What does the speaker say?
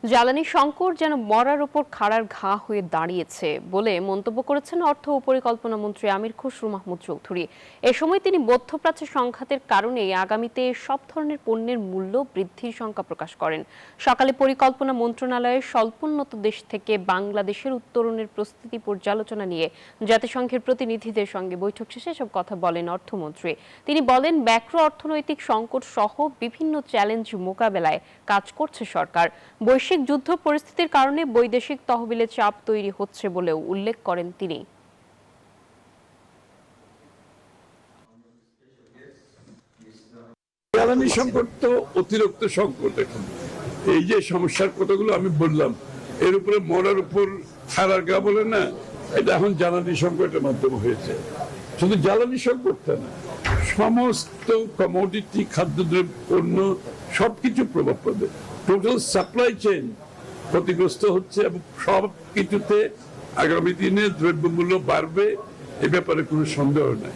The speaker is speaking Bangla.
জ্বালানি সংকট যেন মরার ওপর খাড়ার ঘা হয়ে দাঁড়িয়েছে বলে মন্তব্য করেছেন অর্থ ও পরিকল্পনা মন্ত্রী আমির খসরু মাহমুদ চৌধুরী। এ সময় তিনি মধ্যপ্রাচ্য সংঘাতের কারণে আগামীতে সব ধরনের পণ্যের মূল্য বৃদ্ধির শঙ্কা প্রকাশ করেন। সকালে পরিকল্পনা মন্ত্রণালয়ের স্বল্পোন্নত দেশ থেকে বাংলাদেশের উত্তরণের প্রস্তুতি পর্যালোচনা নিয়ে জাতিসংঘের প্রতিনিধিদের সঙ্গে বৈঠক শেষে এসব কথা বলেন অর্থমন্ত্রী। তিনি বলেন, ম্যাক্রো অর্থনৈতিক সংকট সহ বিভিন্ন চ্যালেঞ্জ মোকাবেলায় কাজ করছে সরকার। বৈশ্বিক যুদ্ধ পরিস্থিতির কারণে বৈদেশিক তহবিলে চাপ তৈরি হচ্ছে বলেও উল্লেখ করেন তিনি। জ্বালানি সংকট তো অতিরিক্ত সংকট। এখন এই যে সমস্যার কথাগুলো আমি বললাম, এর উপরে মরার উপর খাড়ার গা বলে না, এটা এখন জ্বালানি সংকটের মাধ্যমে হয়েছে। শুধু জ্বালানি সংকটটা না, সমস্ত কমোডিটি, খাদ্যদ্রব্য, পণ্য সবকিছু প্রভাব পাবে। টোটাল সাপ্লাই চেইন ক্ষতিগ্রস্ত হচ্ছে এবং সব কিছুতে আগামী দিনে দ্রব্যমূল্য বাড়বে, এ ব্যাপারে কোনো সন্দেহ নাই।